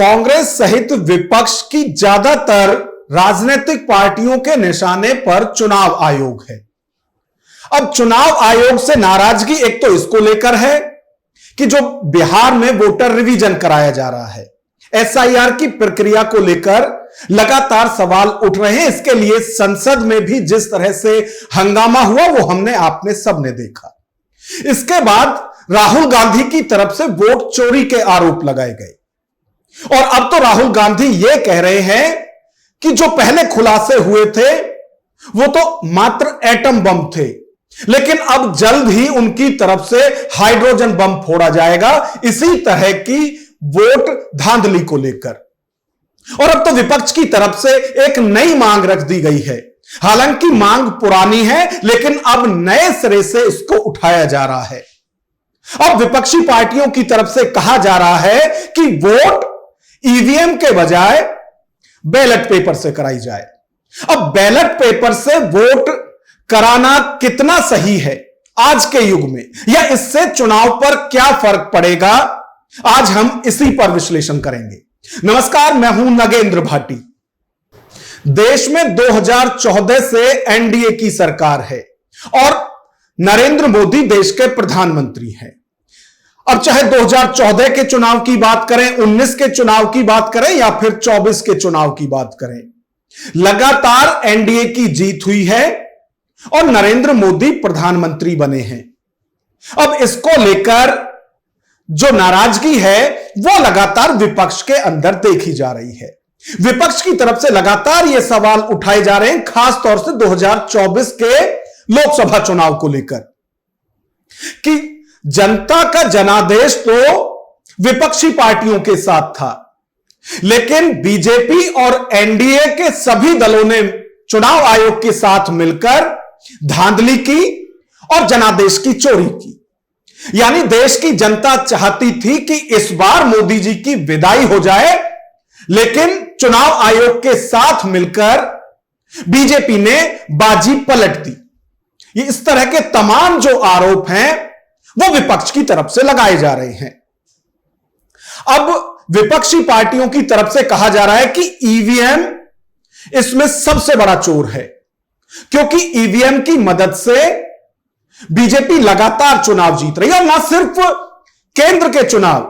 कांग्रेस सहित विपक्ष की ज्यादातर राजनीतिक पार्टियों के निशाने पर चुनाव आयोग है। अब चुनाव आयोग से नाराजगी एक तो इसको लेकर है कि जो बिहार में वोटर रिवीजन कराया जा रहा है, एसआईआर की प्रक्रिया को लेकर लगातार सवाल उठ रहे हैं। इसके लिए संसद में भी जिस तरह से हंगामा हुआ वो हमने आपने सबने देखा। इसके बाद राहुल गांधी की तरफ से वोट चोरी के आरोप लगाए गए और अब तो राहुल गांधी यह कह रहे हैं कि जो पहले खुलासे हुए थे वो तो मात्र एटम बम थे, लेकिन अब जल्द ही उनकी तरफ से हाइड्रोजन बम फोड़ा जाएगा, इसी तरह की वोट धांधली को लेकर। और अब तो विपक्ष की तरफ से एक नई मांग रख दी गई है। हालांकि मांग पुरानी है, लेकिन अब नए सिरे से इसको उठाया जा रहा है। अब विपक्षी पार्टियों की तरफ से कहा जा रहा है कि वोट ईवीएम के बजाय बैलेट पेपर से कराई जाए। अब बैलेट पेपर से वोट कराना कितना सही है आज के युग में, या इससे चुनाव पर क्या फर्क पड़ेगा, आज हम इसी पर विश्लेषण करेंगे। नमस्कार, मैं हूं नगेंद्र भाटी। देश में 2014 से एनडीए की सरकार है और नरेंद्र मोदी देश के प्रधानमंत्री हैं। अब चाहे 2014 के चुनाव की बात करें, 19 के चुनाव की बात करें या फिर 24 के चुनाव की बात करें, लगातार एनडीए की जीत हुई है और नरेंद्र मोदी प्रधानमंत्री बने हैं। अब इसको लेकर जो नाराजगी है वो लगातार विपक्ष के अंदर देखी जा रही है। विपक्ष की तरफ से लगातार ये सवाल उठाए जा रहे हैं, खासतौर से 2024 के लोकसभा चुनाव को लेकर, कि जनता का जनादेश तो विपक्षी पार्टियों के साथ था, लेकिन बीजेपी और एनडीए के सभी दलों ने चुनाव आयोग के साथ मिलकर धांधली की और जनादेश की चोरी की। यानी देश की जनता चाहती थी कि इस बार मोदी जी की विदाई हो जाए, लेकिन चुनाव आयोग के साथ मिलकर बीजेपी ने बाजी पलट दी। ये इस तरह के तमाम जो आरोप हैं वो विपक्ष की तरफ से लगाए जा रहे हैं। अब विपक्षी पार्टियों की तरफ से कहा जा रहा है कि ईवीएम इसमें सबसे बड़ा चोर है, क्योंकि ईवीएम की मदद से बीजेपी लगातार चुनाव जीत रही है। और ना सिर्फ केंद्र के चुनाव,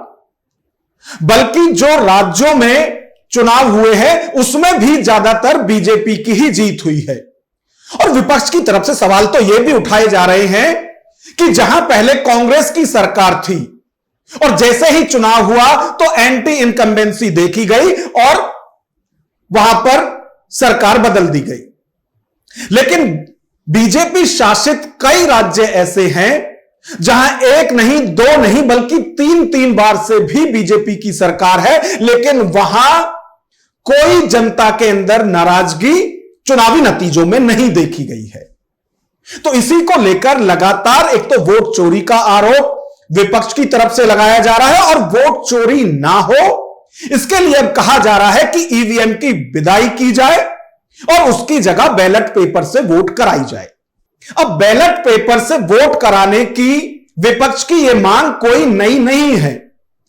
बल्कि जो राज्यों में चुनाव हुए हैं उसमें भी ज्यादातर बीजेपी की ही जीत हुई है। और विपक्ष की तरफ से सवाल तो यह भी उठाए जा रहे हैं कि जहां पहले कांग्रेस की सरकार थी और जैसे ही चुनाव हुआ तो एंटी इनकम्बेंसी देखी गई और वहां पर सरकार बदल दी गई, लेकिन बीजेपी शासित कई राज्य ऐसे हैं जहां एक नहीं, दो नहीं, बल्कि तीन बार से भी बीजेपी की सरकार है, लेकिन वहां कोई जनता के अंदर नाराजगी चुनावी नतीजों में नहीं देखी गई है। तो इसी को लेकर लगातार एक तो वोट चोरी का आरोप विपक्ष की तरफ से लगाया जा रहा है, और वोट चोरी ना हो इसके लिए अब कहा जा रहा है कि ईवीएम की विदाई की जाए और उसकी जगह बैलेट पेपर से वोट कराई जाए। अब बैलेट पेपर से वोट कराने की विपक्ष की यह मांग कोई नई नहीं है,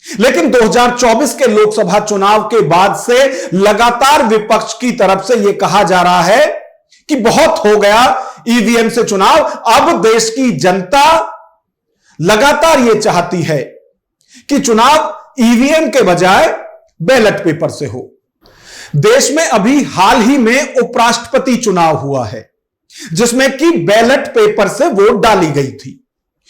लेकिन 2024 के लोकसभा चुनाव के बाद से लगातार विपक्ष की तरफ से यह कहा जा रहा है कि बहुत हो गया ईवीएम से चुनाव। अब देश की जनता लगातार यह चाहती है कि चुनाव ईवीएम के बजाय बैलेट पेपर से हो। देश में अभी हाल ही में उपराष्ट्रपति चुनाव हुआ है, जिसमें कि बैलेट पेपर से वोट डाली गई थी,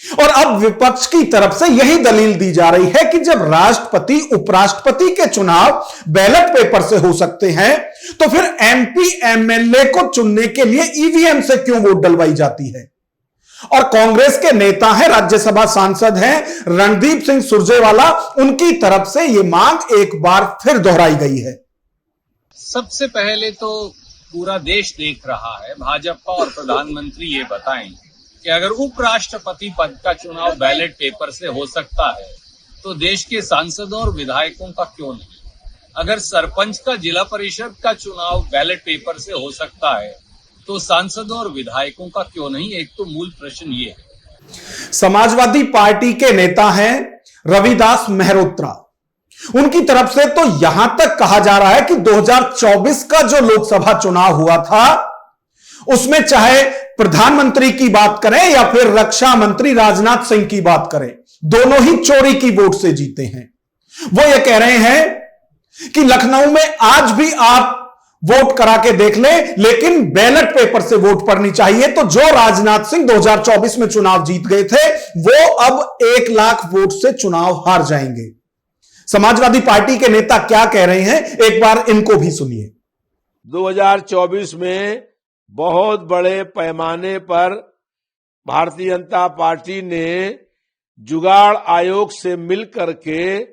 और अब विपक्ष की तरफ से यही दलील दी जा रही है कि जब राष्ट्रपति उपराष्ट्रपति के चुनाव बैलेट पेपर से हो सकते हैं, तो फिर एमपी एमएलए को चुनने के लिए ईवीएम से क्यों वोट डलवाई जाती है। और कांग्रेस के नेता हैं, राज्यसभा सांसद हैं रणदीप सिंह सुरजेवाला, उनकी तरफ से यह मांग एक बार फिर दोहराई गई है। सबसे पहले तो पूरा देश देख रहा है, भाजपा और प्रधानमंत्री ये बताएं कि अगर उपराष्ट्रपति पद का चुनाव बैलेट पेपर से हो सकता है तो देश के सांसदों और विधायकों का क्यों नहीं। अगर सरपंच का जिला परिषद का चुनाव बैलेट पेपर से हो सकता है तो सांसदों और विधायकों का क्यों नहीं। एक तो मूल प्रश्न ये है। समाजवादी पार्टी के नेता हैं रविदास मेहरोत्रा, उनकी तरफ से तो यहां तक कहा जा रहा है कि 2024 का जो लोकसभा चुनाव हुआ था उसमें चाहे प्रधानमंत्री की बात करें या फिर रक्षा मंत्री राजनाथ सिंह की बात करें, दोनों ही चोरी की वोट से जीते हैं। वो ये कह रहे हैं कि लखनऊ में आज भी आप वोट करा के देख लें, लेकिन बैलेट पेपर से वोट पड़नी चाहिए। तो जो राजनाथ सिंह 2024 में चुनाव जीत गए थे वो अब 1 लाख वोट से चुनाव हार जाएंगे। समाजवादी पार्टी के नेता क्या कह रहे हैं, एक बार इनको भी सुनिए। 2024 में बहुत बड़े पैमाने पर भारतीय जनता पार्टी ने जुगाड़ आयोग से मिलकर के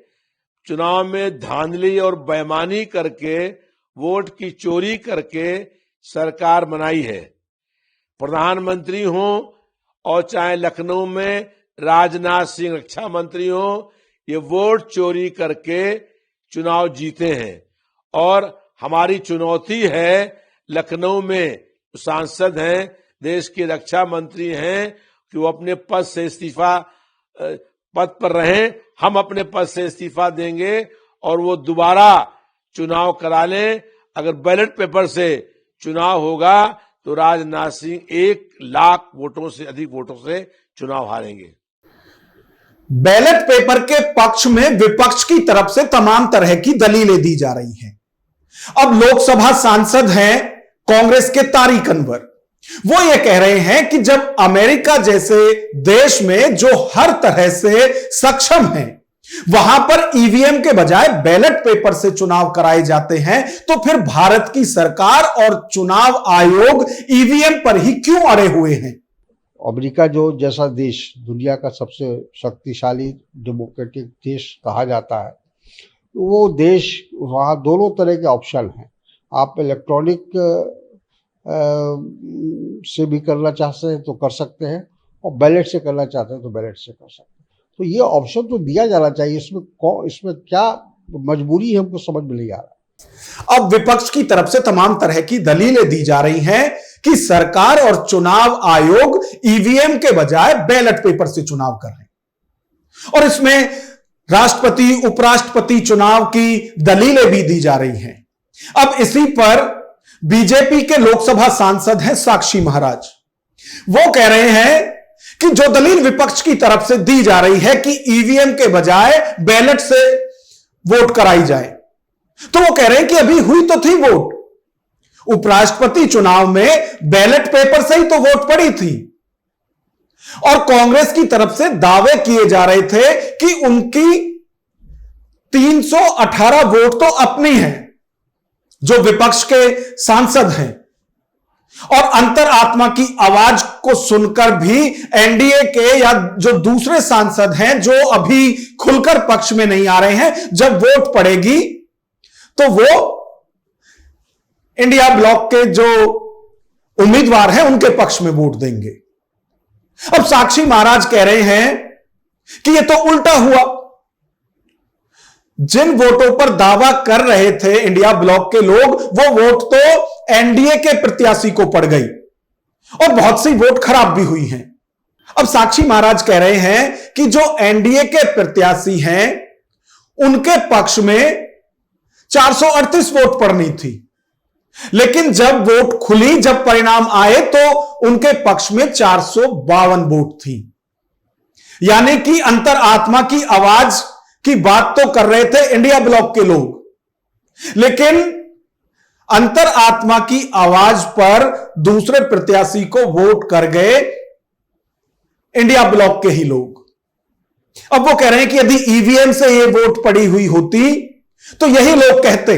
चुनाव में धांधली और बेईमानी करके वोट की चोरी करके सरकार बनाई है। प्रधानमंत्री हो और चाहे लखनऊ में राजनाथ सिंह रक्षा मंत्री हो, ये वोट चोरी करके चुनाव जीते हैं। और हमारी चुनौती है लखनऊ में सांसद हैं, देश के रक्षा मंत्री हैं कि वो अपने पद से इस्तीफा पद पर रहें, हम अपने पद से इस्तीफा देंगे और वो दोबारा चुनाव करा लें। अगर बैलेट पेपर से चुनाव होगा तो राजनाथ सिंह 1 लाख वोटों से अधिक वोटों से चुनाव हारेंगे। बैलेट पेपर के पक्ष में विपक्ष की तरफ से तमाम तरह की दलीलें दी जा रही हैं। अब लोकसभा सांसद हैं कांग्रेस के तारिक अनवर, वो ये कह रहे हैं कि जब अमेरिका जैसे देश में जो हर तरह से सक्षम है वहां पर ईवीएम के बजाय बैलेट पेपर से चुनाव कराए जाते हैं, तो फिर भारत की सरकार और चुनाव आयोग ईवीएम पर ही क्यों अड़े हुए हैं। अमेरिका जो जैसा देश दुनिया का सबसे शक्तिशाली डेमोक्रेटिक देश कहा जाता है, वो देश वहाँ दोनों तरह के ऑप्शन हैं। आप इलेक्ट्रॉनिक से भी करना चाहते हैं तो कर सकते हैं और बैलेट से करना चाहते हैं तो बैलेट से कर सकते हैं। तो ये ऑप्शन तो दिया जाना चाहिए। इसमें क्या मजबूरी है हमको समझ में नहीं आ रहा। अब विपक्ष की तरफ से तमाम तरह की दलीलें दी जा रही हैं कि सरकार और चुनाव आयोग ईवीएम के बजाय बैलेट पेपर से चुनाव कर रहे हैं और इसमें राष्ट्रपति उपराष्ट्रपति चुनाव की दलीलें भी दी जा रही हैं। अब इसी पर बीजेपी के लोकसभा सांसद हैं साक्षी महाराज, वो कह रहे हैं कि जो दलील विपक्ष की तरफ से दी जा रही है कि ईवीएम के बजाय बैलेट से वोट कराई जाए, तो वो कह रहे हैं कि अभी हुई तो थी वोट, उपराष्ट्रपति चुनाव में बैलेट पेपर से ही तो वोट पड़ी थी और कांग्रेस की तरफ से दावे किए जा रहे थे कि उनकी 318 वोट तो अपनी हैं, जो विपक्ष के सांसद हैं, और अंतरात्मा की आवाज को सुनकर भी एनडीए के या जो दूसरे सांसद हैं जो अभी खुलकर पक्ष में नहीं आ रहे हैं, जब वोट पड़ेगी तो वो इंडिया ब्लॉक के जो उम्मीदवार हैं उनके पक्ष में वोट देंगे। अब साक्षी महाराज कह रहे हैं कि ये तो उल्टा हुआ, जिन वोटों पर दावा कर रहे थे इंडिया ब्लॉक के लोग, वो वोट तो एनडीए के प्रत्याशी को पड़ गई और बहुत सी वोट खराब भी हुई हैं। अब साक्षी महाराज कह रहे हैं कि जो एनडीए के प्रत्याशी हैं उनके पक्ष में 438 वोट पड़नी थी, लेकिन जब वोट खुली, जब परिणाम आए तो उनके पक्ष में 452 वोट थी। यानी कि अंतरात्मा की आवाज की बात तो कर रहे थे इंडिया ब्लॉक के लोग, लेकिन अंतरात्मा की आवाज पर दूसरे प्रत्याशी को वोट कर गए इंडिया ब्लॉक के ही लोग। अब वो कह रहे हैं कि यदि ईवीएम से ये वोट पड़ी हुई होती तो यही लोग कहते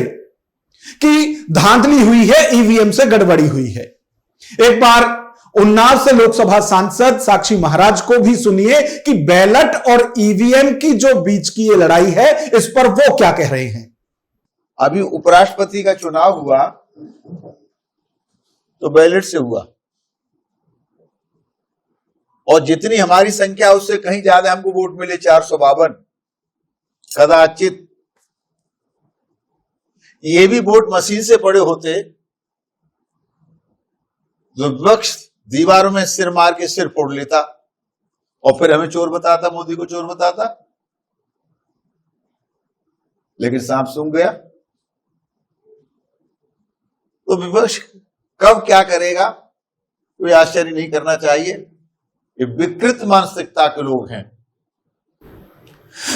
कि धांधली हुई है, ईवीएम से गड़बड़ी हुई है। एक बार उन्नाव से लोकसभा सांसद साक्षी महाराज को भी सुनिए कि बैलेट और ईवीएम की जो बीच की ये लड़ाई है, इस पर वो क्या कह रहे हैं। अभी उपराष्ट्रपति का चुनाव हुआ तो बैलेट से हुआ और जितनी हमारी संख्या उससे कहीं ज्यादा हमको वोट मिले, 452। कदाचित ये भी वोट मशीन से पड़े होते, जो विपक्ष दीवारों में सिर मार के सिर फोड़ लेता और फिर हमें चोर बताता, मोदी को चोर बताता। लेकिन सांप सूंघ गया। तो विपक्ष कब क्या करेगा कोई आश्चर्य नहीं करना चाहिए। ये विकृत मानसिकता के लोग हैं।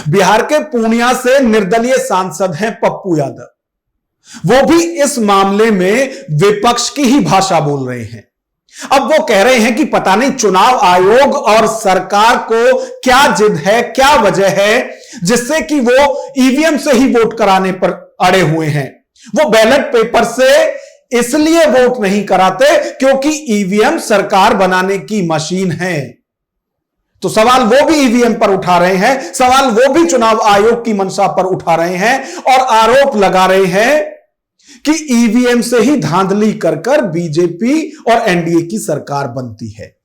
बिहार के पूर्णिया से निर्दलीय सांसद हैं पप्पू यादव। वो भी इस मामले में विपक्ष की ही भाषा बोल रहे हैं। अब वो कह रहे हैं कि पता नहीं चुनाव आयोग और सरकार को क्या जिद है, क्या वजह है जिससे कि वो ईवीएम से ही वोट कराने पर अड़े हुए हैं। वो बैलेट पेपर से इसलिए वोट नहीं कराते क्योंकि ईवीएम सरकार बनाने की मशीन है। तो सवाल वो भी ईवीएम पर उठा रहे हैं, सवाल वो भी चुनाव आयोग की मंशा पर उठा रहे हैं और आरोप लगा रहे हैं कि ईवीएम से ही धांधली कर कर बीजेपी और एनडीए की सरकार बनती है।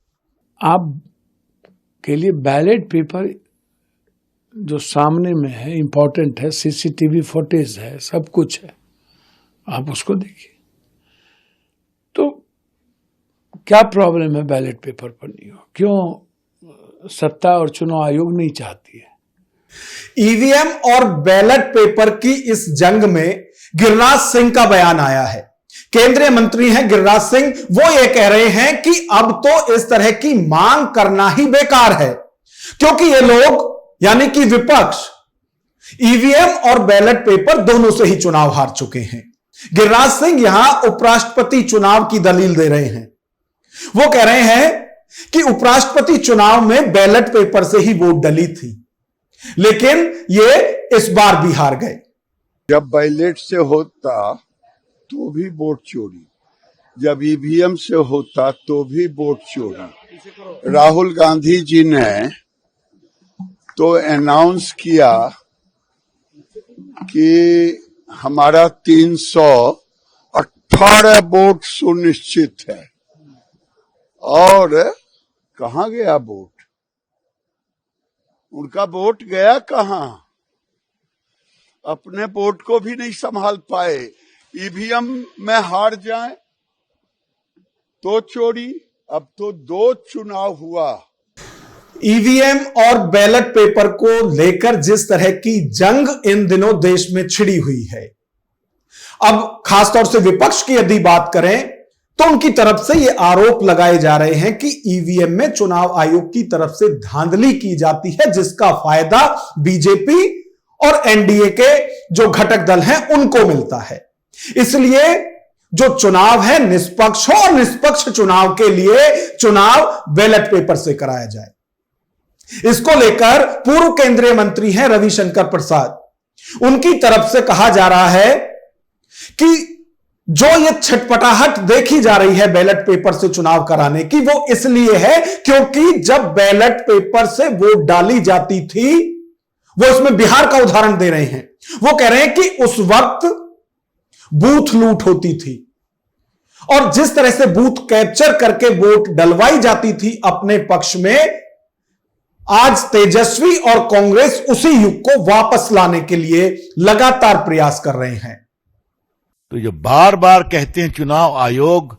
आप के लिए बैलेट पेपर जो सामने में है इंपॉर्टेंट है, सीसीटीवी फुटेज है, सब कुछ है, आप उसको देखिए। तो क्या प्रॉब्लम है बैलेट पेपर पर नहीं हो? क्यों सत्ता और चुनाव आयोग नहीं चाहती है? ईवीएम और बैलेट पेपर की इस जंग में गिरिराज सिंह का बयान आया है। केंद्रीय मंत्री हैं गिरिराज सिंह। वो ये कह रहे हैं कि अब तो इस तरह की मांग करना ही बेकार है क्योंकि ये लोग यानी कि विपक्ष ईवीएम और बैलेट पेपर दोनों से ही चुनाव हार चुके हैं। गिरिराज सिंह यहां उपराष्ट्रपति चुनाव की दलील दे रहे हैं। वो कह रहे हैं कि उपराष्ट्रपति चुनाव में बैलेट पेपर से ही वोट डली थी, लेकिन ये इस बार भी हार गए। जब बैलेट से होता तो भी वोट चोरी, जब ईवीएम से होता तो भी वोट चोरी। राहुल गांधी जी ने तो अनाउंस किया कि हमारा 318 वोट सुनिश्चित है, और कहां गया वोट? उनका वोट गया कहां? अपने वोट को भी नहीं संभाल पाए। ईवीएम में हार जाए तो चोरी। अब तो 2 चुनाव हुआ। ईवीएम और बैलेट पेपर को लेकर जिस तरह की जंग इन दिनों देश में छिड़ी हुई है, अब खासतौर से विपक्ष की यदि बात करें तो उनकी तरफ से यह आरोप लगाए जा रहे हैं कि ईवीएम में चुनाव आयोग की तरफ से धांधली की जाती है जिसका फायदा बीजेपी और एनडीए के जो घटक दल हैं उनको मिलता है। इसलिए जो चुनाव है निष्पक्ष हो और निष्पक्ष चुनाव के लिए चुनाव बैलेट पेपर से कराया जाए। इसको लेकर पूर्व केंद्रीय मंत्री हैं रविशंकर प्रसाद। उनकी तरफ से कहा जा रहा है कि जो ये छटपटाहट देखी जा रही है बैलेट पेपर से चुनाव कराने की, वो इसलिए है क्योंकि जब बैलेट पेपर से वोट डाली जाती थी, वो इसमें बिहार का उदाहरण दे रहे हैं, वो कह रहे हैं कि उस वक्त बूथ लूट होती थी और जिस तरह से बूथ कैप्चर करके वोट डलवाई जाती थी अपने पक्ष में, आज तेजस्वी और कांग्रेस उसी युग को वापस लाने के लिए लगातार प्रयास कर रहे हैं। तो जो बार बार कहते हैं चुनाव आयोग,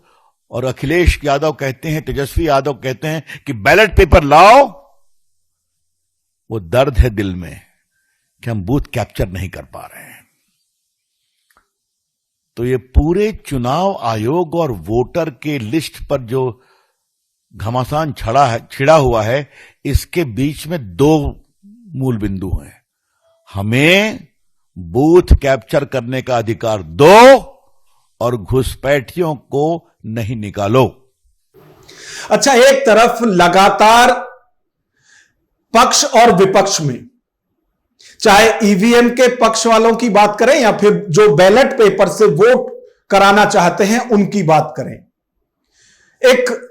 और अखिलेश यादव कहते हैं, तेजस्वी यादव कहते हैं कि बैलेट पेपर लाओ, वो दर्द है दिल में कि हम बूथ कैप्चर नहीं कर पा रहे हैं। तो ये पूरे चुनाव आयोग और वोटर के लिस्ट पर जो घमासान छिड़ा हुआ है, इसके बीच में 2 मूल बिंदु हैं। हमें बूथ कैप्चर करने का अधिकार दो और घुसपैठियों को नहीं निकालो। अच्छा, एक तरफ लगातार पक्ष और विपक्ष में, चाहे ईवीएम के पक्ष वालों की बात करें या फिर जो बैलेट पेपर से वोट कराना चाहते हैं उनकी बात करें, एक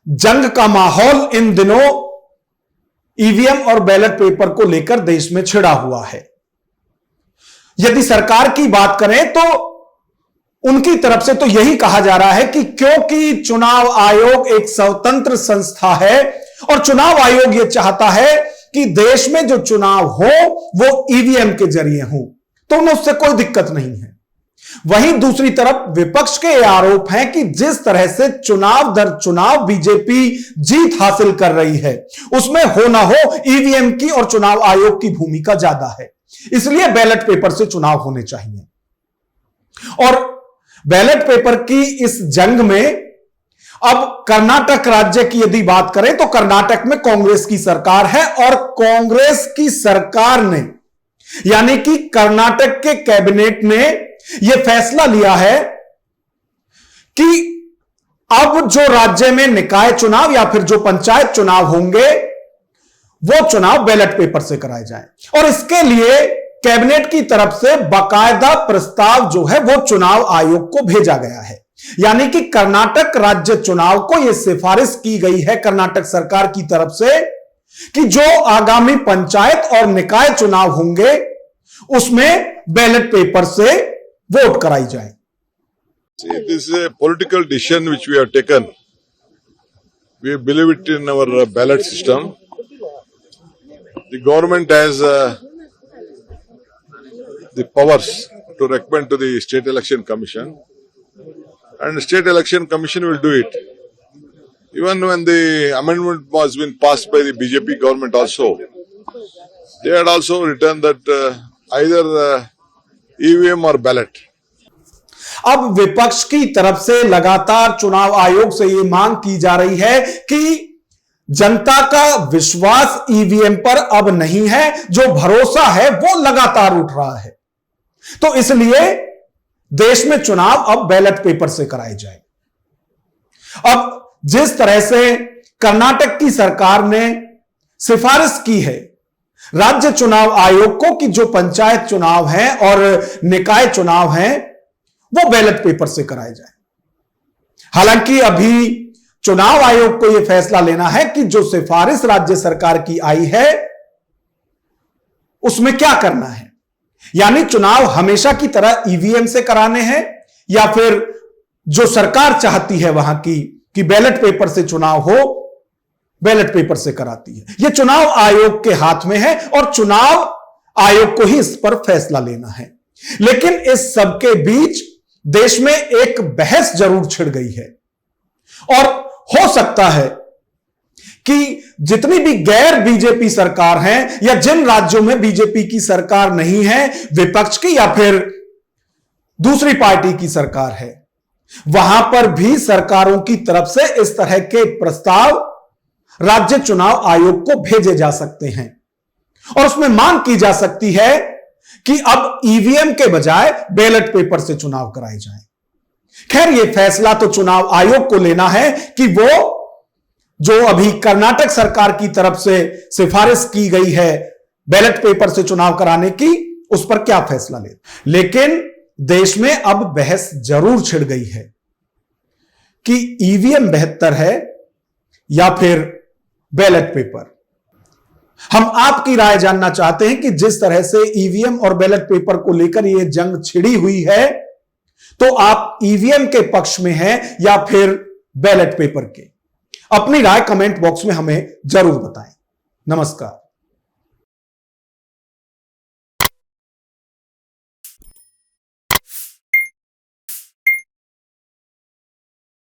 जंग का माहौल इन दिनों ईवीएम और बैलेट पेपर को लेकर देश में छिड़ा हुआ है। यदि सरकार की बात करें तो उनकी तरफ से तो यही कहा जा रहा है कि क्योंकि चुनाव आयोग एक स्वतंत्र संस्था है और चुनाव आयोग यह चाहता है कि देश में जो चुनाव हो वो ईवीएम के जरिए हो, तो उन्हें उससे कोई दिक्कत नहीं है। वहीं दूसरी तरफ विपक्ष के आरोप हैं कि जिस तरह से चुनाव दर चुनाव बीजेपी जीत हासिल कर रही है, उसमें हो ना हो ईवीएम की और चुनाव आयोग की भूमिका ज्यादा है। इसलिए बैलेट पेपर से चुनाव होने चाहिए। और बैलेट पेपर की इस जंग में अब कर्नाटक राज्य की यदि बात करें तो कर्नाटक में कांग्रेस की सरकार है और कांग्रेस की सरकार ने यानी कि कर्नाटक के कैबिनेट ने यह फैसला लिया है कि अब जो राज्य में निकाय चुनाव या फिर जो पंचायत चुनाव होंगे वो चुनाव बैलेट पेपर से कराए जाएं और इसके लिए कैबिनेट की तरफ से बाकायदा प्रस्ताव जो है वो चुनाव आयोग को भेजा गया है। यानी कि कर्नाटक राज्य चुनाव को यह सिफारिश की गई है कर्नाटक सरकार की तरफ से कि जो आगामी पंचायत और निकाय चुनाव होंगे उसमें बैलेट पेपर से वोट कराई जाए। See, this is a political decision which we have taken. We believe it in our ballot system. The government has the powers to recommend to the State Election Commission, and the State Election Commission will do it. Even when the amendment was been passed by the BJP government also, they had also written that either EVM or ballot. अब विपक्ष की तरफ से लगातार चुनाव आयोग से यह मांग की जा रही है कि जनता का विश्वास ईवीएम पर अब नहीं है, जो भरोसा है वो लगातार उठ रहा है, तो इसलिए देश में चुनाव अब बैलेट पेपर से कराए जाए। अब जिस तरह से कर्नाटक की सरकार ने सिफारिश की है राज्य चुनाव आयोग को कि जो पंचायत चुनाव हैं और निकाय चुनाव हैं वो बैलेट पेपर से कराए जाए। हालांकि अभी चुनाव आयोग को यह फैसला लेना है कि जो सिफारिश राज्य सरकार की आई है उसमें क्या करना है, यानी चुनाव हमेशा की तरह ईवीएम से कराने हैं या फिर जो सरकार चाहती है वहां की कि बैलेट पेपर से चुनाव हो, बैलेट पेपर से कराती है। यह चुनाव आयोग के हाथ में है और चुनाव आयोग को ही इस पर फैसला लेना है। लेकिन इस सबके बीच देश में एक बहस जरूर छिड़ गई है और हो सकता है कि जितनी भी गैर बीजेपी सरकार हैं या जिन राज्यों में बीजेपी की सरकार नहीं है, विपक्ष की या फिर दूसरी पार्टी की सरकार है, वहां पर भी सरकारों की तरफ से इस तरह के प्रस्ताव राज्य चुनाव आयोग को भेजे जा सकते हैं और उसमें मांग की जा सकती है कि अब ईवीएम के बजाय बैलेट पेपर से चुनाव कराए जाएं। खैर यह फैसला तो चुनाव आयोग को लेना है कि वो जो अभी कर्नाटक सरकार की तरफ से सिफारिश की गई है बैलेट पेपर से चुनाव कराने की, उस पर क्या फैसला ले। लेकिन देश में अब बहस जरूर छिड़ गई है कि ईवीएम बेहतर है या फिर बैलेट पेपर। हम आपकी राय जानना चाहते हैं कि जिस तरह से ईवीएम और बैलेट पेपर को लेकर यह जंग छिड़ी हुई है, तो आप ईवीएम के पक्ष में हैं या फिर बैलेट पेपर के? अपनी राय कमेंट बॉक्स में हमें जरूर बताएं। नमस्कार।